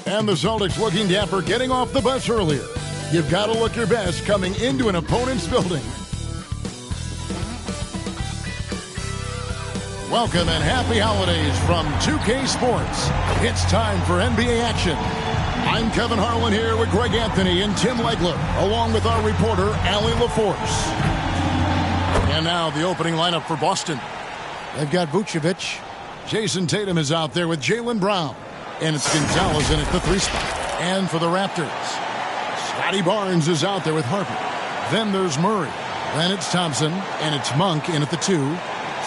And the Celtics looking dapper getting off the bus earlier. You've got to look your best coming into an opponent's building. Welcome and happy holidays from 2K Sports. It's time for NBA action. I'm Kevin Harlan here with Greg Anthony and Tim Legler, along with our reporter, Allie LaForce. And now the opening lineup for Boston. They've got Vucevic. Jason Tatum is out there with Jaylen Brown. And it's Gonzalez in at the 3 spot. And for the Raptors, Scotty Barnes is out there with Harper. Then there's Murray. Then it's Thompson. And it's Monk in at the 2.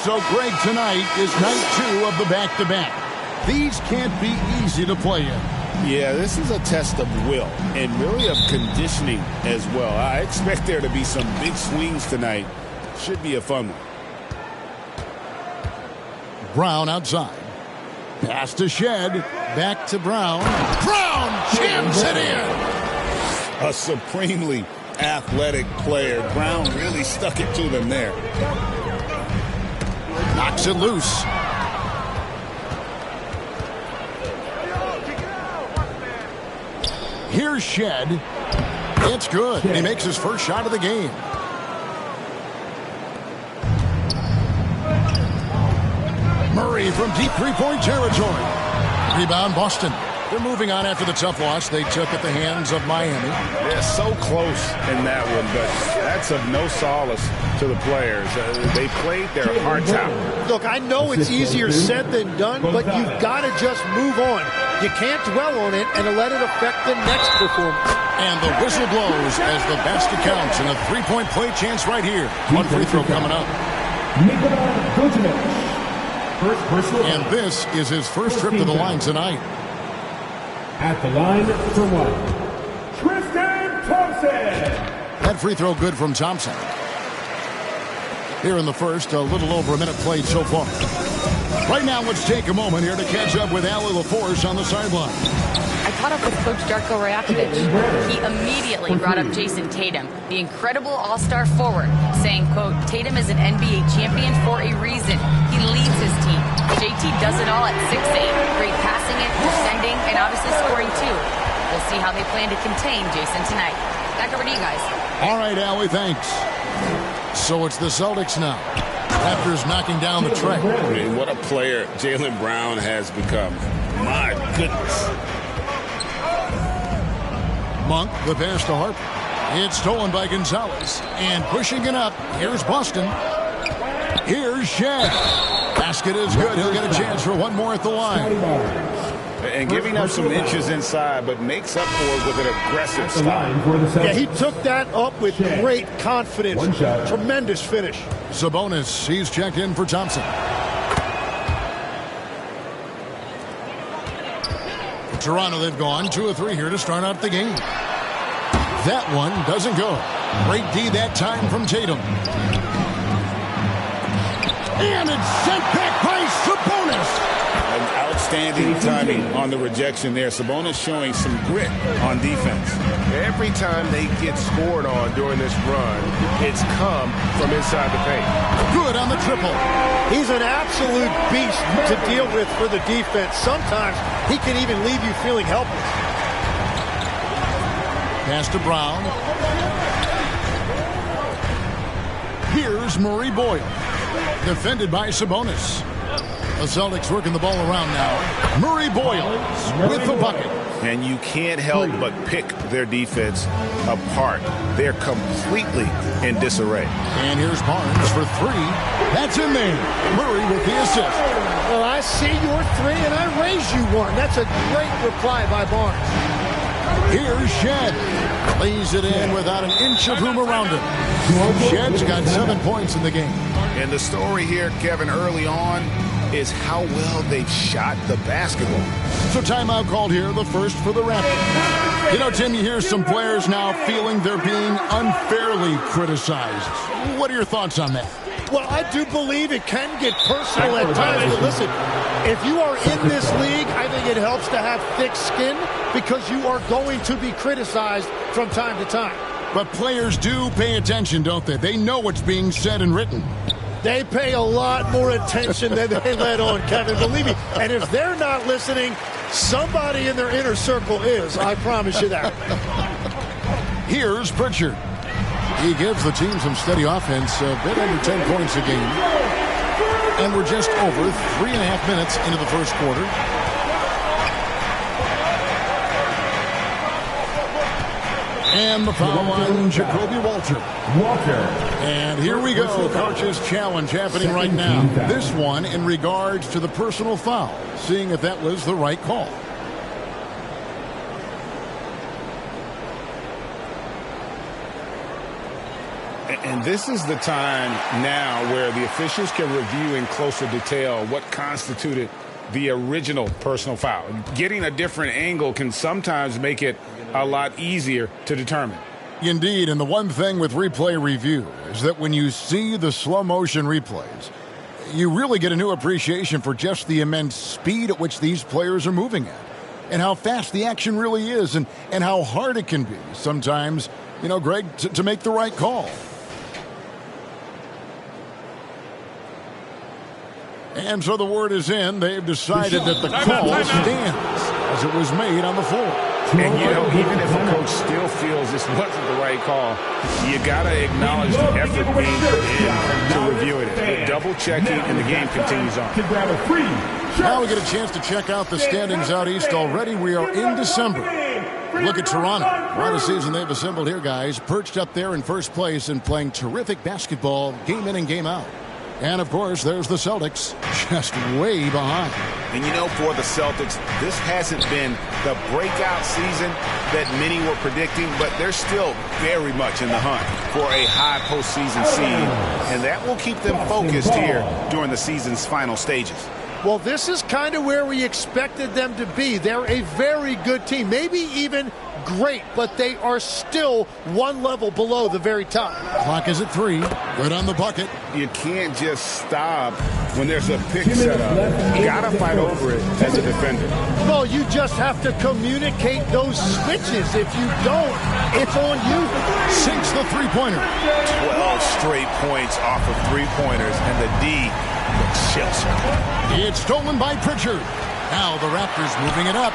So, Greg, tonight is night 2 of the back-to-back. These can't be easy to play in. Yeah, this is a test of will and really of conditioning as well. I expect there to be some big swings tonight. Should be a fun one. Brown outside. Pass to Shed. Back to Brown. Brown jams it in. A supremely athletic player. Brown really stuck it to them there. Knocks it loose. Here's Shed. It's good. He makes his first shot of the game. Murray from deep three-point territory. Rebound, Boston. They're moving on after the tough loss they took at the hands of Miami. They're so close in that one, but that's of no solace to the players. They played their hearts out. Look, I know it's easier said than done, but you've got to just move on. You can't dwell on it and let it affect the next performance. And the whistle blows as the basket counts, and a three-point play chance right here. One free throw coming up. And this is his first trip to the line tonight. At the line for 1, Tristan Thompson. That free throw good from Thompson. Here in the first, a little over a minute played so far. Right now, let's take a moment here to catch up with Allie LaForce on the sideline. I caught up with Coach Darko Rajakovic. He immediately brought up Jason Tatum, the incredible all-star forward, saying, quote, Tatum is an NBA champion for a reason. He leads his team. JT does it all at 6'8", great passing it, defending, and obviously scoring too. We'll see how they plan to contain Jason tonight. Back over to you guys. All right, Allie, thanks. So it's the Celtics now. Raptors knocking down the tray. I mean, what a player Jaylen Brown has become. My goodness. Monk, the pass to Harper. It's stolen by Gonzalez. And pushing it up, here's Boston. Here's Shed. Basket is good. He'll get a chance for one more at the line. And giving up some inches inside, but makes up for it with an aggressive style. Yeah, he took that up with great confidence. Tremendous finish. Sabonis, he's checked in for Thompson. Toronto, they've gone 2 of 3 here to start out the game. That one doesn't go. Great D that time from Tatum. And it's sent back by Sabonis. An outstanding timing on the rejection there. Sabonis showing some grit on defense. Every time they get scored on during this run, it's come from inside the paint. Good on the triple. He's an absolute beast to deal with for the defense. Sometimes he can even leave you feeling helpless. Pass to Brown. Here's Murray Boyle. Defended by Sabonis. The Celtics working the ball around now. Murray Boyle with the bucket. And you can't help but pick their defense apart. They're completely in disarray. And here's Barnes for 3. That's in there. Murray with the assist. Well, I see your 3 and I raise you 1. That's a great reply by Barnes. Here's Shed. Lays it in without an inch of room around him. Shed's got 7 points in the game. And the story here, Kevin, early on is how well they've shot the basketball. So timeout called here, the first for the Raptors. You know, Tim, you hear some players now feeling they're being unfairly criticized. What are your thoughts on that? Well, I do believe it can get personal at times. But listen, if you are in this league, I think it helps to have thick skin because you are going to be criticized from time to time. But players do pay attention, don't they? They know what's being said and written. They pay a lot more attention than they let on, Kevin. Believe me. And if they're not listening, somebody in their inner circle is. I promise you that. Here's Pritchard. He gives the team some steady offense, a bit under 10 points a game. And we're just over 3.5 minutes into the first quarter. And the foul line, Jacoby Walter. And here we go. Coach's challenge happening right now. This one in regards to the personal foul, seeing if that was the right call. And this is the time now where the officials can review in closer detail what constituted the original personal foul. Getting a different angle can sometimes make it a lot easier to determine. Indeed, and the one thing with replay review is that when you see the slow motion replays, you really get a new appreciation for just the immense speed at which these players are moving at, and how fast the action really is, and how hard it can be sometimes, you know, Greg, to make the right call. And so the word is in. They've decided that the call stands as it was made on the floor. And, you know, even if a coach still feels this wasn't the right call, you got to acknowledge the effort being put in to review it. The double checking, and the game continues on. Now we get a chance to check out the standings out east already. We are in December. Look at Toronto. What a season they've assembled here, guys. Perched up there in first place and playing terrific basketball game in and game out. And, of course, there's the Celtics, just way behind. And, you know, for the Celtics, this hasn't been the breakout season that many were predicting, but they're still very much in the hunt for a high postseason seed. And that will keep them focused here during the season's final stages. Well, this is kind of where we expected them to be. They're a very good team, maybe even great, but they are still one level below the very top. Clock is at 3. Good on the bucket. You can't just stop when there's a pick set up. You got to fight over it as a defender. Well, you just have to communicate those switches. If you don't, it's on you. Sinks the three-pointer. 12 straight points off of three-pointers, and the D looks shell-shocked. It's stolen by Pritchard. Now the Raptors moving it up.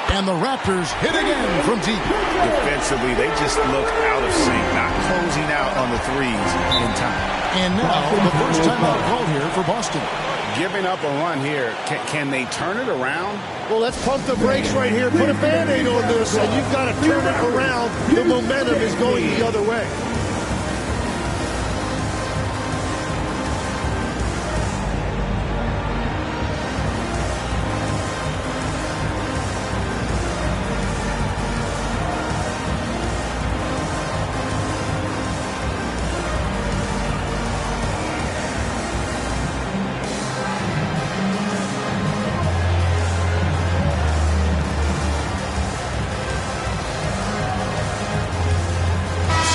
And the Raptors hit again from deep. Defensively, they just look out of sync, not closing out on the threes in time. And now the first timeout called here for Boston. Giving up a run here. Can they turn it around? Well, let's pump the brakes right here. Put a Band-Aid on this, and you've got to turn it around. The momentum is going the other way.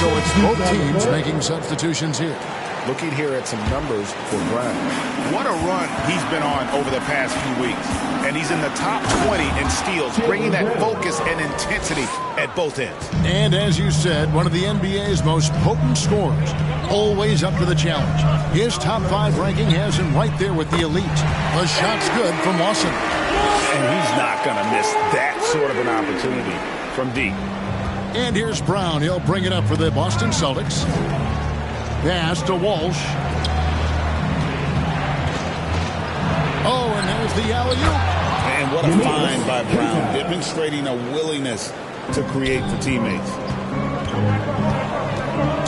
So it's both teams making substitutions here. Looking here at some numbers for Brown. What a run he's been on over the past few weeks. And he's in the top 20 in steals, bringing that focus and intensity at both ends. And as you said, one of the NBA's most potent scorers, always up to the challenge. His top 5 ranking has him right there with the elite. The shot's good from Lawson. And he's not going to miss that sort of an opportunity from deep. And here's Brown. He'll bring it up for the Boston Celtics. Pass to Walsh. Oh, and there's the alley-oop. And what a find by Brown, demonstrating a willingness to create for teammates.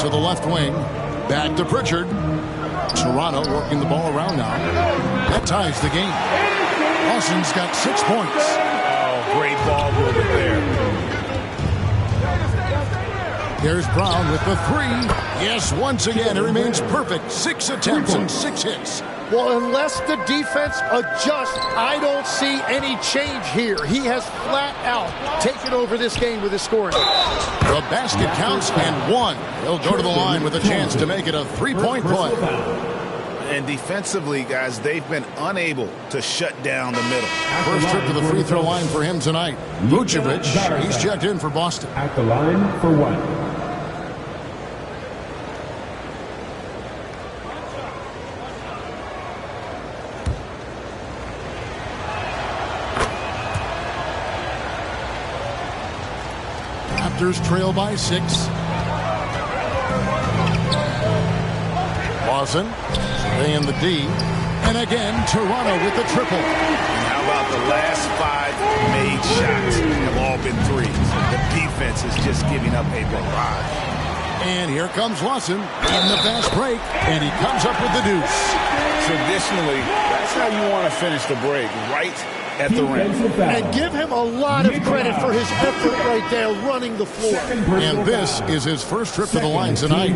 To the left wing. Back to Pritchard. Toronto working the ball around now. That ties the game. Lawson's got 6 points. Oh, great ball movement there. There's Brown with the 3. Yes, once again, it remains perfect. 6 attempts and 6 hits. Well, unless the defense adjusts, I don't see any change here. He has flat out taken over this game with his scoring. The basket counts and 1. He'll go to the line with a chance to make it a 3-point play. And defensively, guys, they've been unable to shut down the middle. First trip to the free throw line for him tonight. Vucevic, he's checked in for Boston. At the line for 1. Raptors trail by 6. Lawson, stay in the D. And again, Toronto with the triple. And how about the last 5 made shots have all been threes? The defense is just giving up a barrage. And here comes Lawson in the fast break, and he comes up with the deuce. Traditionally, that's how you want to finish the break, right at the rim. And give him a lot of credit for his effort right there running the floor. And this is his first trip to the line tonight.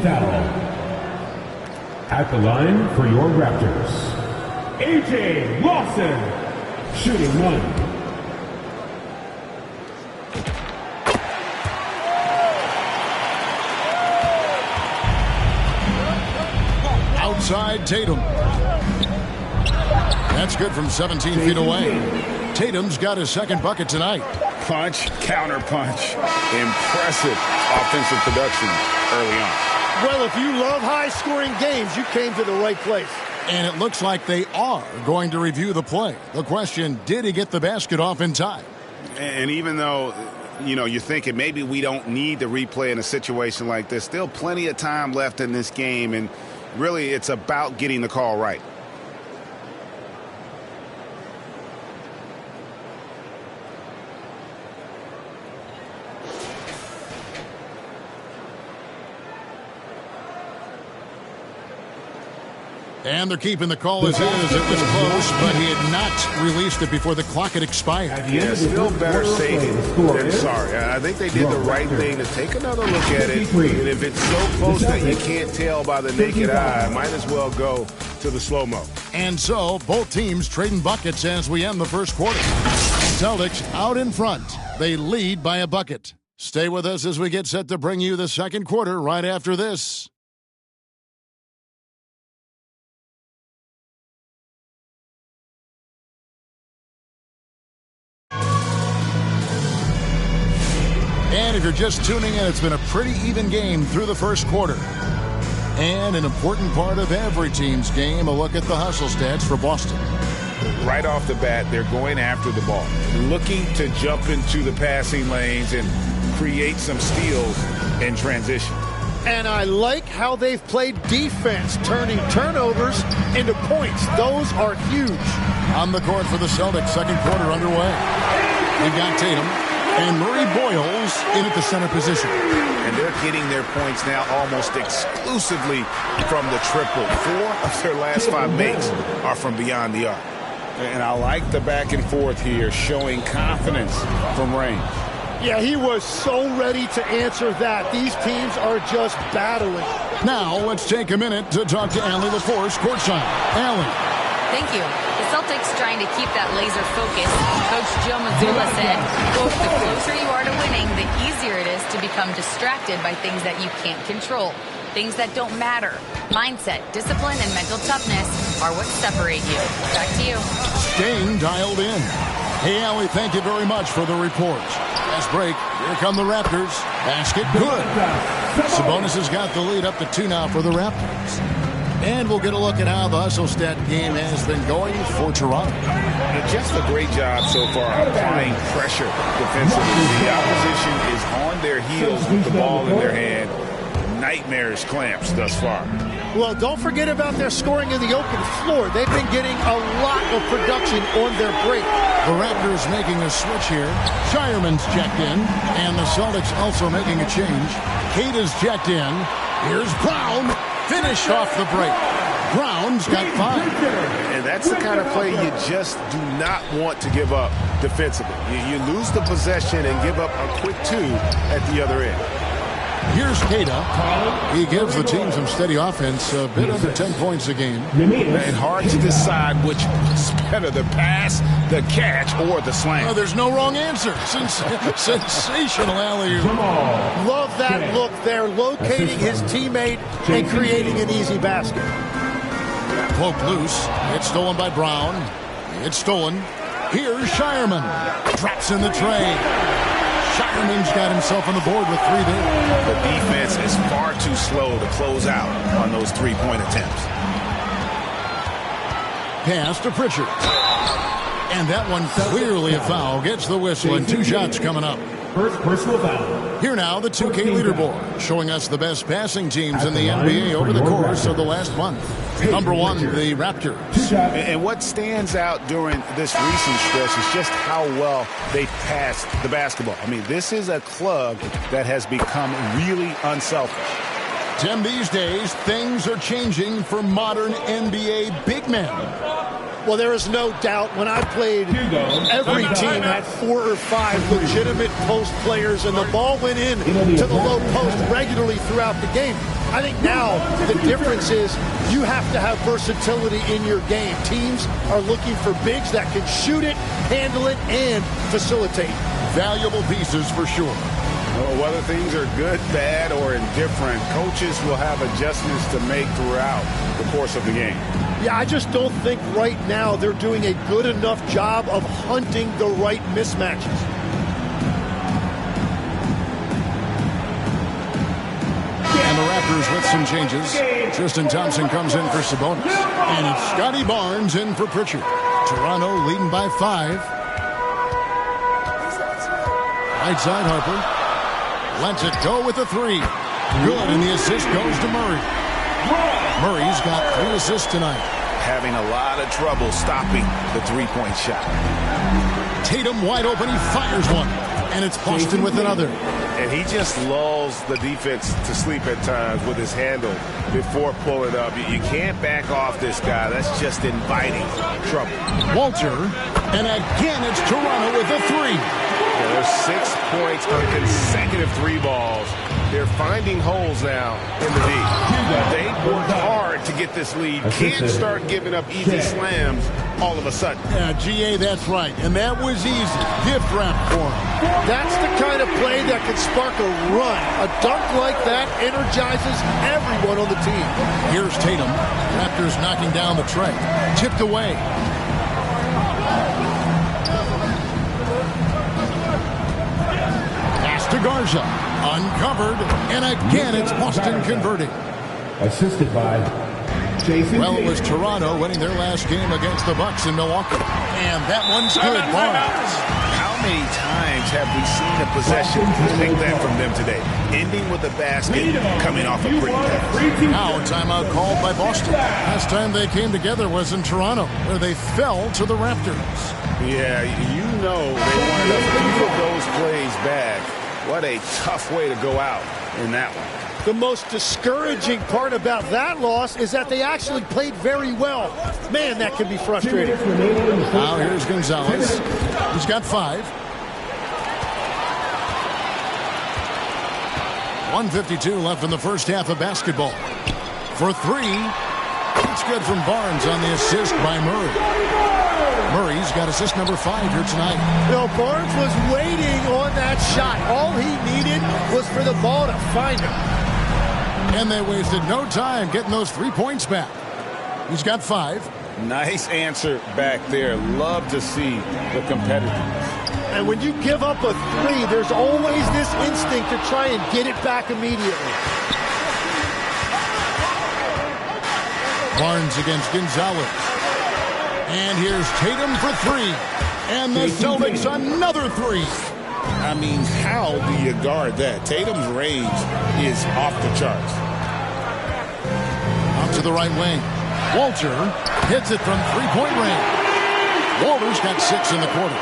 At the line for your Raptors, A.J. Lawson, shooting 1. Outside Tatum. That's good from 17 feet away. Tatum's got his second bucket tonight. Punch, counter punch. Impressive offensive production early on. Well, if you love high-scoring games, you came to the right place. And it looks like they are going to review the play. The question, did he get the basket off in time? And even though, you're thinking maybe we don't need to replay in a situation like this, still plenty of time left in this game, and really it's about getting the call right. And they're keeping the call as is. It was close, but he had not released it before the clock had expired. Yeah, still better safe than sorry. I think they did the right thing to take another look at it. And if it's so close that you can't tell by the naked eye, might as well go to the slow-mo. And so, both teams trading buckets as we end the first quarter. Celtics out in front. They lead by a bucket. Stay with us as we get set to bring you the second quarter right after this. And if you're just tuning in, it's been a pretty even game through the first quarter. And an important part of every team's game, a look at the hustle stats for Boston. Right off the bat, they're going after the ball, looking to jump into the passing lanes and create some steals in transition. And I like how they've played defense, turning turnovers into points. Those are huge. On the court for the Celtics, second quarter underway. We've got Tatum and Murray Boyles in at the center position. And they're getting their points now almost exclusively from the triple. 4 of their last 5 makes are from beyond the arc. And I like the back and forth here, showing confidence from range. Yeah, he was so ready to answer that. These teams are just battling. Now, let's take a minute to talk to Allie LaForce, courtside. Allie. Thank you. The Celtics trying to keep that laser focus. Coach Joe Mazzulla said, quote, the closer you are to winning, the easier it is to become distracted by things that you can't control. Things that don't matter. Mindset, discipline, and mental toughness are what separate you. Back to you. Staying dialed in. Hey, Allie, thank you very much for the report. Last break, here come the Raptors. Basket good. Sabonis has got the lead up to 2 now for the Raptors. And we'll get a look at how the hustle stat game has been going for Toronto. Just a great job so far applying pressure defensively. The opposition is on their heels with the ball in their hand. Nightmarish clamps thus far. Well, don't forget about their scoring in the open floor. They've been getting a lot of production on their break. The Raptors making a switch here. Shireman's checked in, and the Celtics also making a change. Kate is checked in. Here's Brown. Finish off the break. Brown's got 5. And that's the kind of play you just do not want to give up defensively. You lose the possession and give up a quick 2 at the other end. Here's Keita. He gives the team some steady offense, a bit under 10 points a game. And hard to decide which is better, the pass, the catch, or the slam. Oh, there's no wrong answer. Sensational alley-oop. Love that look there, locating his teammate and creating an easy basket. Cloak loose. It's stolen by Brown. It's stolen. Here's Shireman. Traps in the tray. Shireman's got himself on the board with 3 there. The defense is far too slow to close out on those 3-point attempts. Pass to Pritchard. And that one clearly a foul. Gets the whistle, and 2 shots coming up. first personal foul. Here now, the 2K leaderboard, showing us the best passing teams in the NBA over the course of the last month. Number 1, the Raptors. And what stands out during this recent stretch is just how well they passed the basketball. I mean, this is a club that has become really unselfish. Tim, these days, things are changing for modern NBA big men. Well, there is no doubt when I played, every team had 4 or 5 legitimate post players, and the ball went in to the low post regularly throughout the game. I think now the difference is you have to have versatility in your game. Teams are looking for bigs that can shoot it, handle it, and facilitate. Valuable pieces for sure. Whether things are good, bad, or indifferent, coaches will have adjustments to make throughout the course of the game. Yeah, I just don't think right now they're doing a good enough job of hunting the right mismatches. And the Raptors with some changes. Tristan Thompson comes in for Sabonis. And it's Scotty Barnes in for Pritchard. Toronto leading by 5. Right side, Harper. Lets it go with a 3. Good, and the assist goes to Murray. Murray's got 3 assists tonight. Having a lot of trouble stopping the three-point shot. Tatum wide open. He fires one. And it's Boston with another. And he just lulls the defense to sleep at times with his handle before pulling up. You can't back off this guy. That's just inviting trouble. Walter. And again, it's Toronto with a 3. There's 6 points on consecutive 3 balls. They're finding holes now in the D. They worked hard to get this lead. Can't start giving up easy slams all of a sudden. Yeah, GA, that's right. And that was easy. Gift wrap for him. That's the kind of play that could spark a run. A dunk like that energizes everyone on the team. Here's Tatum. Raptors knocking down the tray. Tipped away. To Garza, uncovered, and again it's Boston converting. Assisted by Jason. Well, it was Toronto winning their last game against the Bucks in Milwaukee. And that one's good. Barnes. How many times have we seen a possession take that from them today? Ending with a basket, coming off a quick pass. Now a timeout called by Boston. Last time they came together was in Toronto, where they fell to the Raptors. Yeah, you know they wanted a few of those plays back. What a tough way to go out in that one. The most discouraging part about that loss is that they actually played very well. Man, that can be frustrating. Now here's Gonzalez. He's got 5. 1:52 left in the first half of basketball. For 3, it's good from Barnes on the assist by Murray. Murray's got assist number 5 here tonight. No, Barnes was waiting on that shot. All he needed was for the ball to find him. And they wasted no time getting those 3 points back. He's got 5. Nice answer back there. Love to see the competitiveness. And when you give up a 3, there's always this instinct to try and get it back immediately. Barnes against Gonzalez. And here's Tatum for 3. And the Celtics another 3. I mean, how do you guard that? Tatum's range is off the charts. Out to the right wing. Walter hits it from 3-point range. Walter's got 6 in the quarter.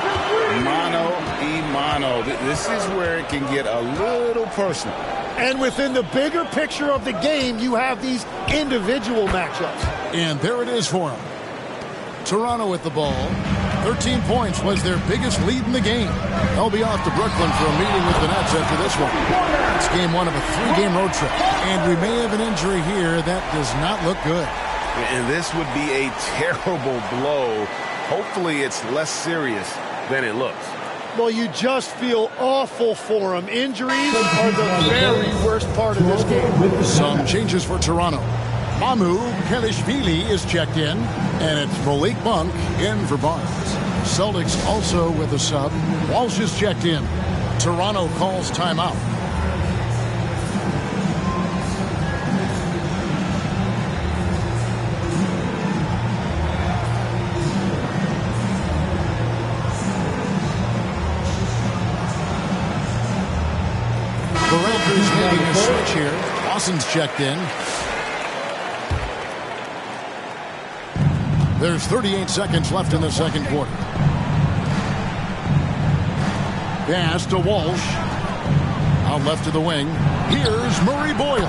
Mano y mano. This is where it can get a little personal. And within the bigger picture of the game, you have these individual matchups. And there it is for him. Toronto with the ball. 13 points was their biggest lead in the game. They'll be off to Brooklyn for a meeting with the Nets after this one. It's game 1 of a 3-game road trip. And we may have an injury here that does not look good. And this would be a terrible blow. Hopefully it's less serious than it looks. Well, you just feel awful for him. Injuries are the very worst part of this game. Some changes for Toronto. Mamu Kelishvili is checked in, and it's Malik Monk in for Barnes. Celtics also with a sub. Walsh is checked in. Toronto calls timeout. Walker's making a switch here. Lawson's checked in. There's 38 seconds left in the second quarter. Pass to Walsh. Out left to the wing. Here's Murray Boyle.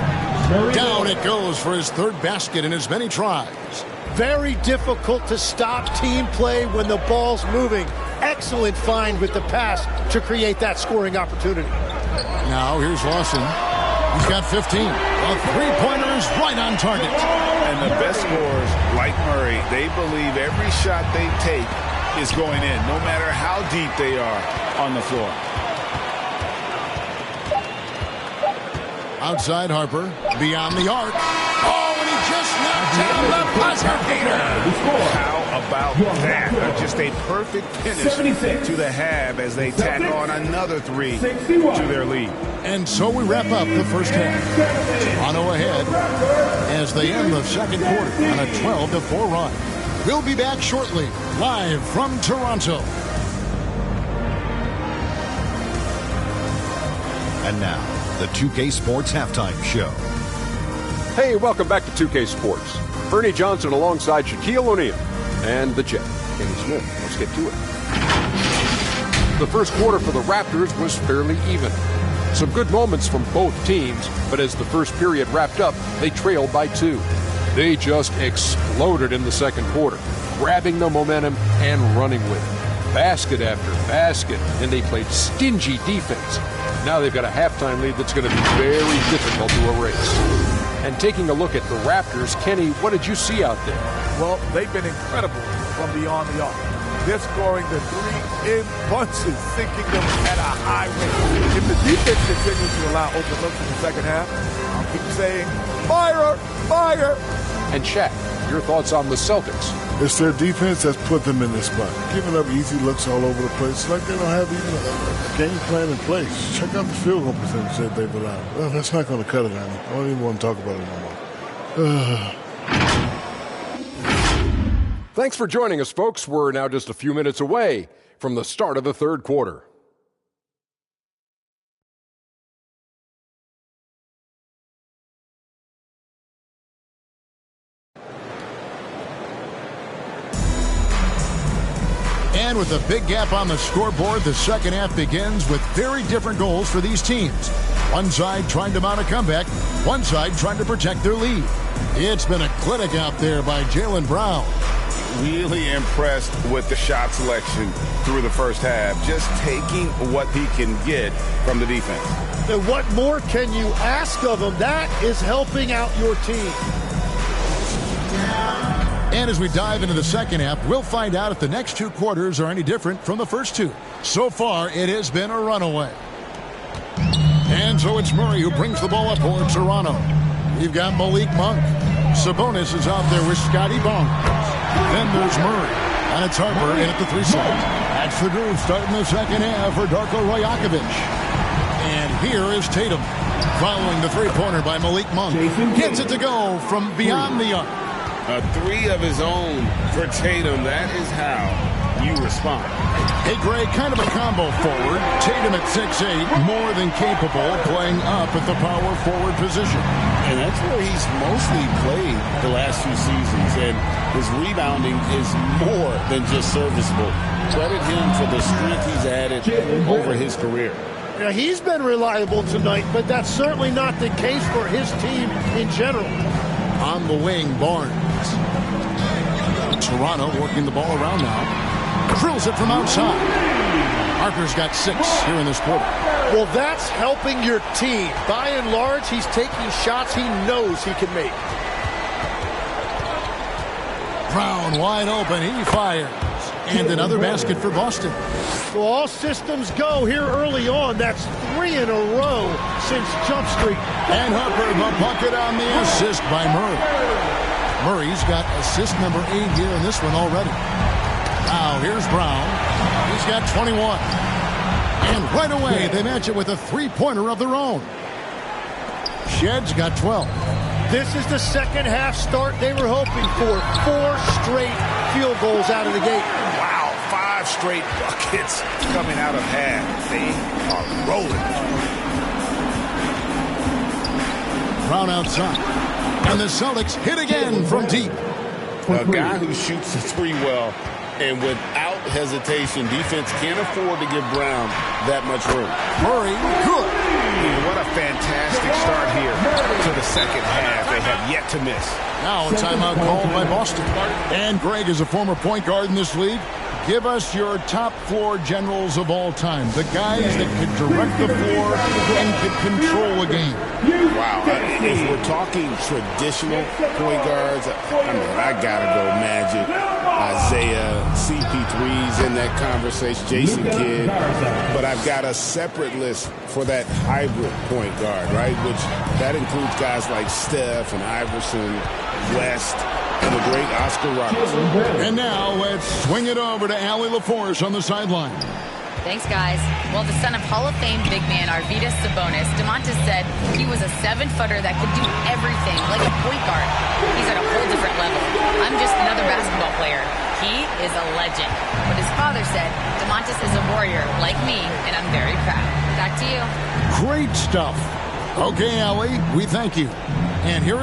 Down it goes for his third basket in as many tries. Very difficult to stop team play when the ball's moving. Excellent find with the pass to create that scoring opportunity. Now here's Lawson. He's got 15. A three-pointer is right on target. And the best scorers, like Murray, they believe every shot they take is going in, no matter how deep they are on the floor. Outside Harper, beyond the arc. Oh, and he just knocked down the buzzer beater. How about that? Just a perfect finish to the half as they tack on another three to their lead. And so we wrap up the first half. Toronto ahead as they end the second quarter on a 12-4 run. We'll be back shortly, live from Toronto. And now, the 2K Sports Halftime Show. Hey, welcome back to 2K Sports. Ernie Johnson alongside Shaquille O'Neal and the Jet, Kenny Smith. Let's get to it. The first quarter for the Raptors was fairly even. Some good moments from both teams, but as the first period wrapped up, they trailed by 2. They just exploded in the second quarter, grabbing the momentum and running with it. Basket after basket, and they played stingy defense. Now they've got a halftime lead that's going to be very difficult to erase. And taking a look at the Raptors, Kenny, what did you see out there? Well, they've been incredible from beyond the arc. They're scoring the three in bunches, sinking them at a high rate. If the defense continues to allow open looks in the second half, I'll keep saying, fire, fire. And Shaq, your thoughts on the Celtics? It's their defense that's put them in this spot. Giving up easy looks all over the place. It's like they don't have even a game plan in place. Check out the field goal percentage that they've allowed. Well, that's not going to cut it, Annie. I don't even want to talk about it no more. Thanks for joining us, folks. We're now just a few minutes away from the start of the third quarter. And with a big gap on the scoreboard, the second half begins with very different goals for these teams. One side trying to mount a comeback, one side trying to protect their lead. It's been a clinic out there by Jaylen Brown. Really impressed with the shot selection through the first half, just taking what he can get from the defense. And what more can you ask of him? That is helping out your team. And as we dive into the second half, we'll find out if the next two quarters are any different from the first two. So far, it has been a runaway. And so it's Murray who brings the ball up for Toronto. You've got Malik Monk. Sabonis is out there with Scotty Barnes. Then there's Murray. And it's Harper in at the 3 slot. That's the groove starting the second half for Darko Rajakovic. And here is Tatum. Following the three-pointer by Malik Monk. Gets it to go from beyond the arc. A 3 of his own for Tatum. That is how you respond. Hey, Greg, kind of a combo forward. Tatum at 6'8", more than capable of playing up at the power forward position. And that's where he's mostly played the last few seasons. And his rebounding is more than just serviceable. Credit him for the strength he's added over his career. Now, he's been reliable tonight, but that's certainly not the case for his team in general. On the wing, Barnes. Toronto working the ball around now. Drills it from outside. Harper's got 6 here in this quarter. Well, that's helping your team. By and large, he's taking shots he knows he can make. Brown wide open. He fires. And another basket for Boston. So all systems go here early on. That's 3 in a row since Jump Street. And Harper, the bucket on the assist by Murray. Murray's got assist number 8 here in this one already. Now here's Brown. He's got 21. And right away they match it with a three-pointer of their own. Shedd's got 12. This is the second half start they were hoping for. 4 straight field goals out of the gate. Wow, 5 straight buckets coming out of half. They are rolling. Brown outside. And the Celtics hit again from deep. A guy who shoots the three well, and without hesitation, defense can't afford to give Brown that much room. Murray, good. What a fantastic start here to the second half. They have yet to miss. Now a timeout called by Boston. And Greg is a former point guard in this league. Give us your top floor generals of all time. The guys that could direct the floor and could control a game. Wow. If we're talking traditional point guards, I got to go Magic, Isaiah, CP3's in that conversation, Jason Kidd. But I've got a separate list for that hybrid point guard, right? Which that includes guys like Steph and Iverson, West, and the great Oscar Robertson. And now let's swing it over to Allie LaForce on the sideline. Thanks, guys. Well, the son of Hall of Fame big man Arvydas Sabonis, DeMontis said he was a 7-footer that could do everything, like a point guard. He's at a whole different level. I'm just another basketball player. He is a legend. But his father said DeMontis is a warrior like me, and I'm very proud. Back to you. Great stuff. Okay, Allie, we thank you. And here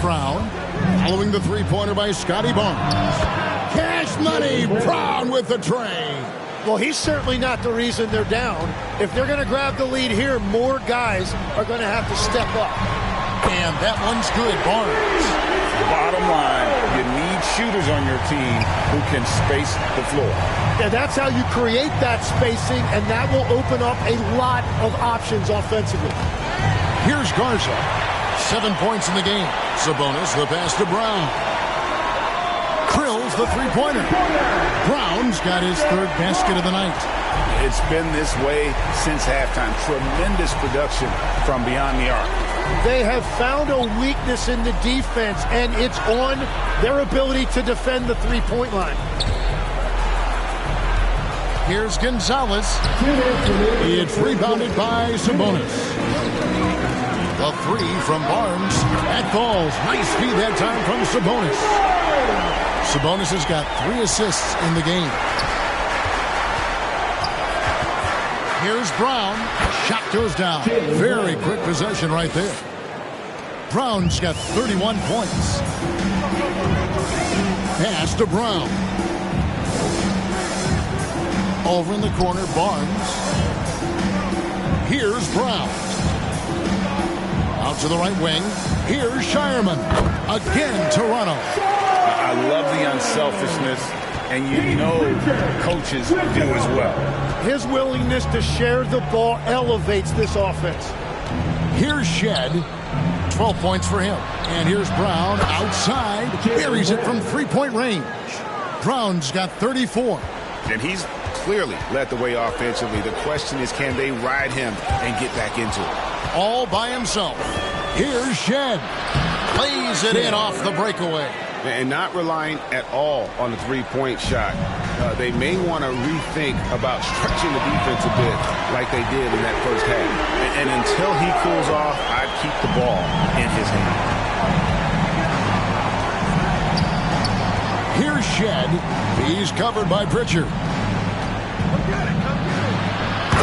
Brown, following the three-pointer by Scotty Barnes. Cash money, Brown with the tray. Well, he's certainly not the reason they're down. If they're going to grab the lead here, more guys are going to have to step up. And that one's good, Barnes. Bottom line, you need shooters on your team who can space the floor. Yeah, that's how you create that spacing, and that will open up a lot of options offensively. Here's Garza. 7 points in the game. Sabonis, the pass to Brown. Krill's the three-pointer. Brown's got his third basket of the night. It's been this way since halftime. Tremendous production from beyond the arc. They have found a weakness in the defense, and it's on their ability to defend the three-point line. Here's Gonzalez. It's rebounded by Sabonis. A three from Barnes. That falls. Nice feed that time from Sabonis. Sabonis has got 3 assists in the game. Here's Brown. Shot goes down. Very quick possession right there. Brown's got 31 points. Pass to Brown. Over in the corner, Barnes. Here's Brown. Out to the right wing. Here's Shireman. Again, Toronto. I love the unselfishness, and you know coaches do as well. His willingness to share the ball elevates this offense. Here's Shed. 12 points for him. And here's Brown outside. Buries it from three-point range. Brown's got 34. And he's clearly led the way offensively. The question is, can they ride him and get back into it? All by himself. Here's Shed. Plays it in off the breakaway. And not relying at all on the three-point shot. They may want to rethink about stretching the defense a bit like they did in that first half. And until he cools off, I'd keep the ball in his hand. Here's Shed. He's covered by Pritchard.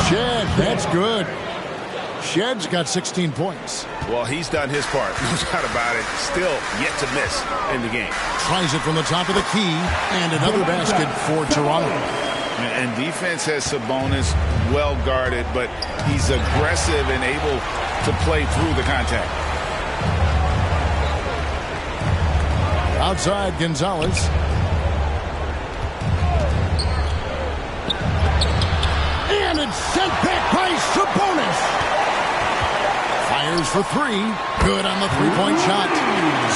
Shed, that's good. Shed's got 16 points. Well, he's done his part. No doubt about it. Still yet to miss in the game. Tries it from the top of the key. And another basket for Toronto. And defense has Sabonis well guarded, but he's aggressive and able to play through the contact. Outside, Gonzalez. And it's sent back by Sabonis. Fires for three. Good on the three-point shot.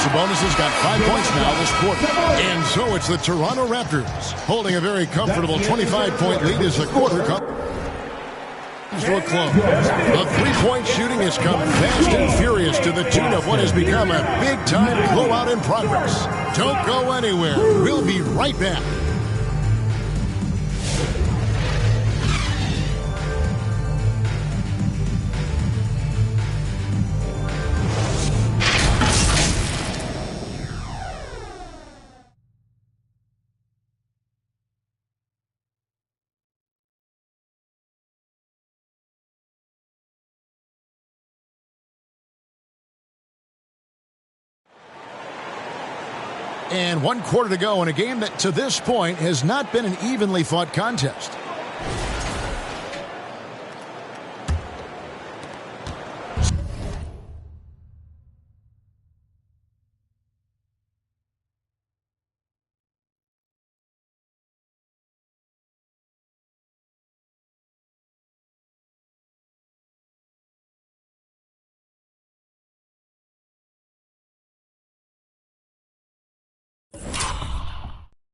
Sabonis has got 5 points now this quarter. And so it's the Toronto Raptors holding a very comfortable 25-point lead as the quarter comes to a close. The three-point shooting has come fast and furious to the tune of what has become a big-time blowout in progress. Don't go anywhere. We'll be right back. And 1 quarter to go in a game that to this point has not been an evenly fought contest.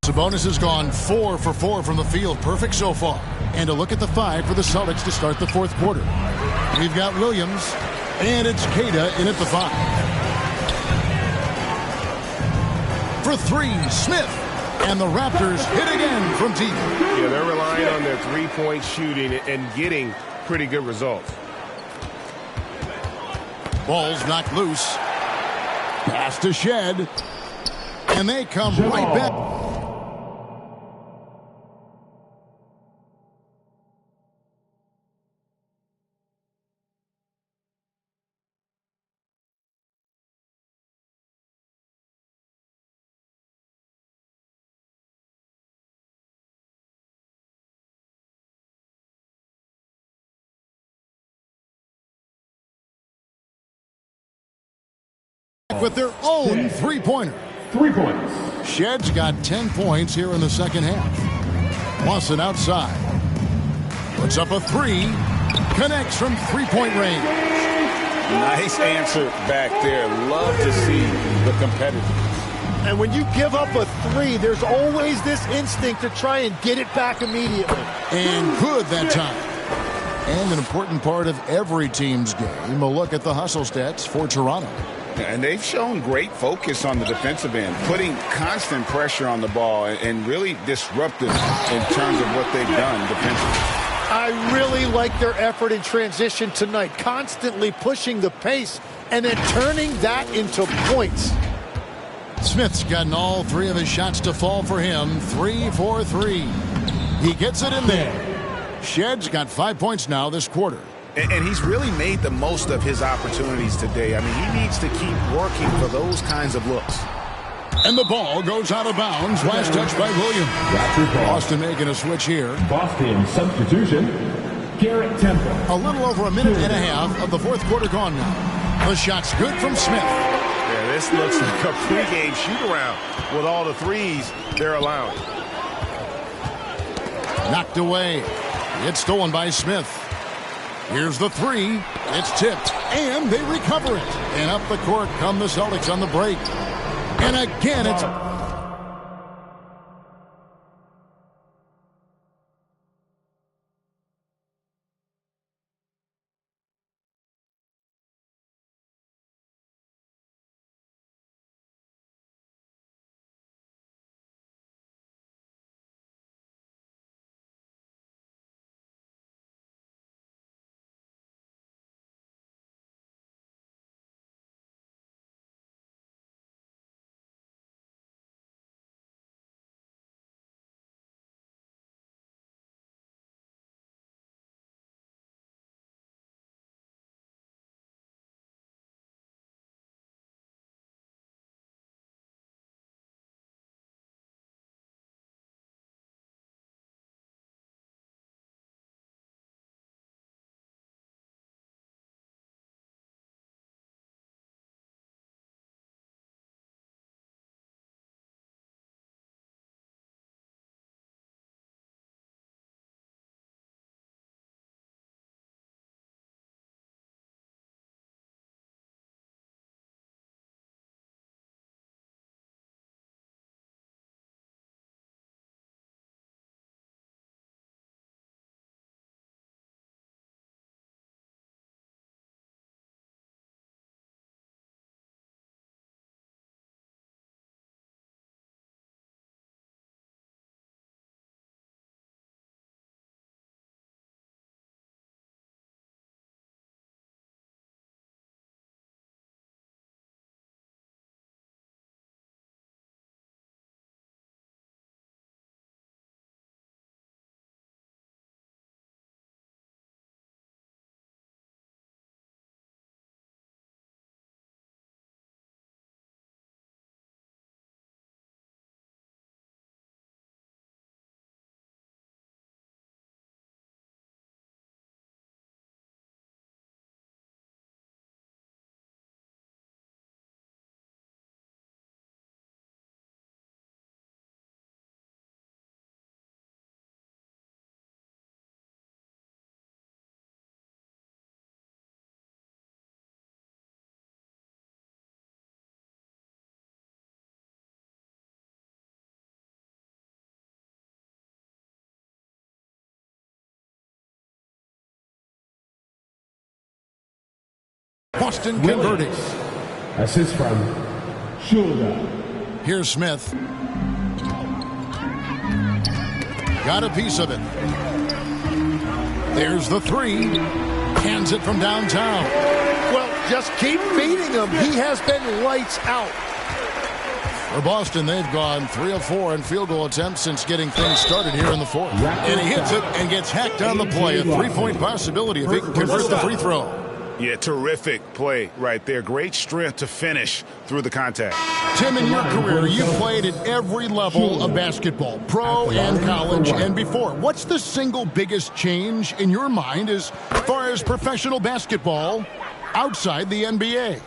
Sabonis has gone 4 for 4 from the field. Perfect so far. And a look at the 5 for the Celtics to start the fourth quarter. We've got Williams, and it's Queta in at the 5. For 3, Smith. And the Raptors hit again from deep. Yeah, they're relying on their three-point shooting and getting pretty good results. Ball's knocked loose. Pass to Shed. And they come right back. With their own three-pointer. 3 points. Shed's got 10 points here in the second half. Lawson outside. Puts up a 3. Connects from three-point range. Nice answer back there. Love to see the competitiveness. And when you give up a 3, there's always this instinct to try and get it back immediately. And good that time. And an important part of every team's game, a look at the hustle stats for Toronto. And they've shown great focus on the defensive end, putting constant pressure on the ball and really disruptive in terms of what they've done defensively. I really like their effort in transition tonight, constantly pushing the pace and then turning that into points. Smith's gotten all 3 of his shots to fall for him. 3 for 3. He gets it in there. Shedd's got 5 points now this quarter. And he's really made the most of his opportunities today. I mean, he needs to keep working for those kinds of looks. And the ball goes out of bounds. Last touch by Williams. Boston making a switch here. Boston substitution, Garrett Temple. A little over a minute and a half of the fourth quarter gone now. The shot's good from Smith. Yeah, this looks like a pregame shoot-around with all the threes they're allowing. Knocked away. It's stolen by Smith. Here's the three. It's tipped. And they recover it. And up the court come the Celtics on the break. And again, it's... Boston converting. Assist from Schulder. Here's Smith. Got a piece of it. There's the three. Hands it from downtown. Well, just keep feeding him. He has been lights out. For Boston, they've gone 3 of 4 in field goal attempts since getting things started here in the fourth. And he hits it and gets hacked on the play. A 3-point possibility if he can convert the free throw. Yeah, terrific play right there. Great strength to finish through the contact. Tim, in your career, you played at every level of basketball, pro and college and before. What's the single biggest change in your mind as far as professional basketball outside the NBA?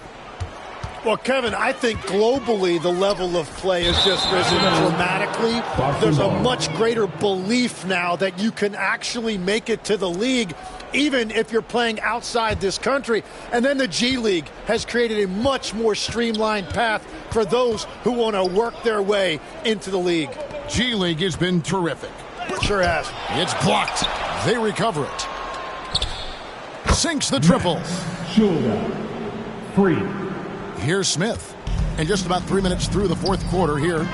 Well, Kevin, I think globally the level of play has just risen dramatically. There's a much greater belief now that you can actually make it to the league, even if you're playing outside this country. And then the G League has created a much more streamlined path for those who want to work their way into the league. G League has been terrific. Sure has. It's blocked. They recover it. Sinks the triple. Schulder. Free. Here's Smith. And just about 3 minutes through the fourth quarter here.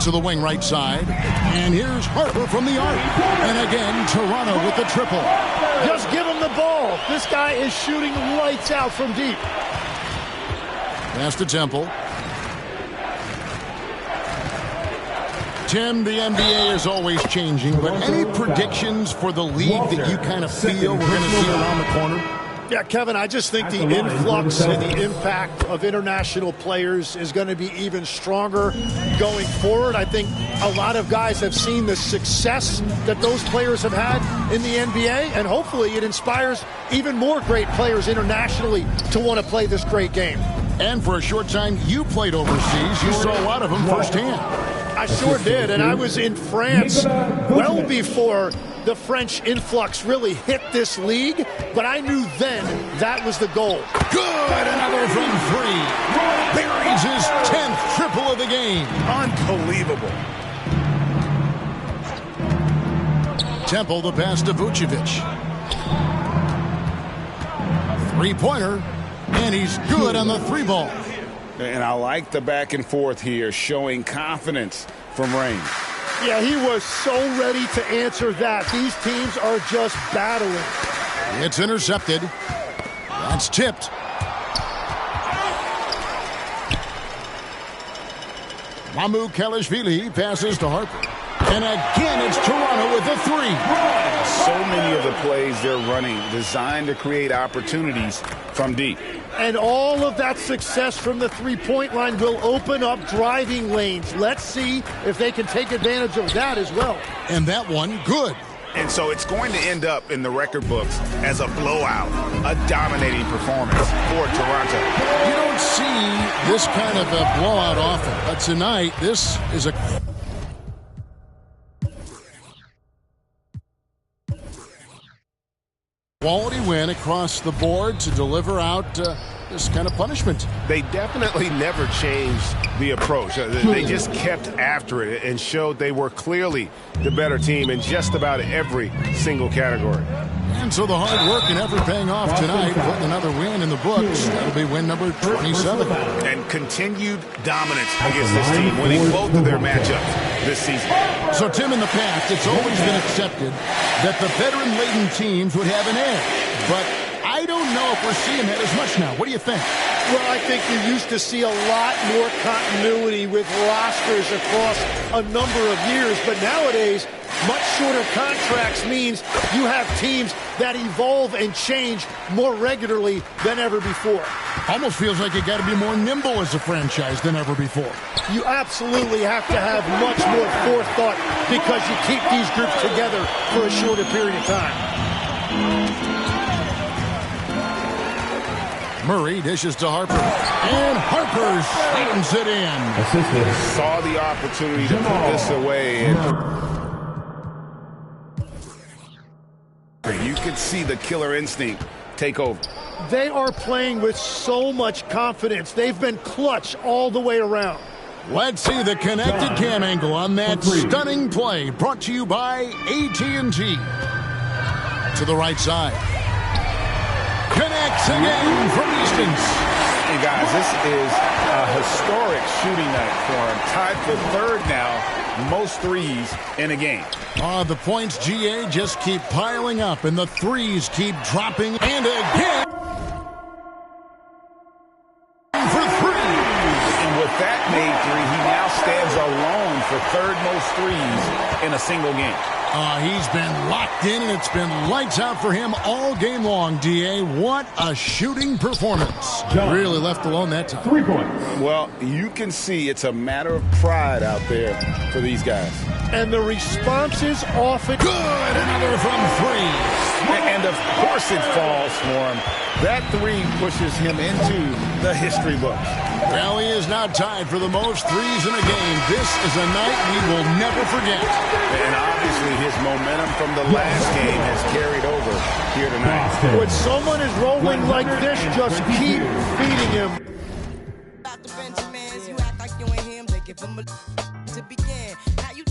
To the wing right side. And here's Harper from the arc. And again, Toronto with the triple. Just give him the ball. This guy is shooting lights out from deep. Pass to Temple. Tim, the NBA is always changing, but any predictions for the league that you kind of feel we're going to see around the corner? Yeah, Kevin, I just think the influx and the impact of international players is going to be even stronger going forward. I think a lot of guys have seen the success that those players have had in the NBA, and hopefully it inspires even more great players internationally to want to play this great game. And for a short time, you played overseas. You saw a lot of them firsthand. I sure did, and I was in France well before the French influx really hit this league, but I knew then that was the goal. Good, another from three. Buries his 10th triple of the game. Unbelievable. Temple, the pass to Vucevic. Three-pointer, and he's good on the three ball. And I like the back and forth here, showing confidence from Rain. Yeah, he was so ready to answer that. These teams are just battling. It's intercepted. That's tipped. Mamu Kelishvili passes to Harper. And again, it's Toronto with the three. So many of the plays they're running designed to create opportunities from deep. And all of that success from the three-point line will open up driving lanes. Let's see if they can take advantage of that as well. And that one, good. And so it's going to end up in the record books as a blowout, a dominating performance for Toronto. You don't see this kind of a blowout often, but tonight this is a quality win across the board to deliver out this kind of punishment. They definitely never changed the approach. They just kept after it and showed they were clearly the better team in just about every single category. And so the hard work and effort paying off tonight, putting another win in the books. That'll be win number 27. And continued dominance against this team, winning both of their matchups this season. So, Tim, in the past, it's always been accepted that the veteran-laden teams would have an edge. But I don't know if we're seeing that as much now. What do you think? Well, I think you used to see a lot more continuity with rosters across a number of years. But nowadays, much shorter contracts means you have teams that evolve and change more regularly than ever before. Almost feels like you got to be more nimble as a franchise than ever before. You absolutely have to have much more forethought because you keep these groups together for a shorter period of time. Murray dishes to Harper, and Harper slams it in. Saw the opportunity to put this away. You could see the killer instinct take over. They are playing with so much confidence. They've been clutch all the way around. Let's see the connected cam angle on that stunning play, brought to you by AT&T. To the right side. Connects again from distance. Hey, guys, this is a historic shooting night for him. Tied for third now, most threes in a game. The points, GA, just keep piling up, and the threes keep dropping. And again for three. And with that made three, he now stands alone for third most threes in a single game. He's been locked in, and it's been lights out for him all game long, DA. What a shooting performance. Really left alone that time. 3 points. Well, you can see it's a matter of pride out there for these guys. And the response is often good. Another from three. And of course it falls for him. That three pushes him into the history books. Well, he is now tied for the most threes in a game. This is a night we will never forget. And obviously his momentum from the last game has carried over here tonight. When someone is rolling like this, just keep feeding him. To begin.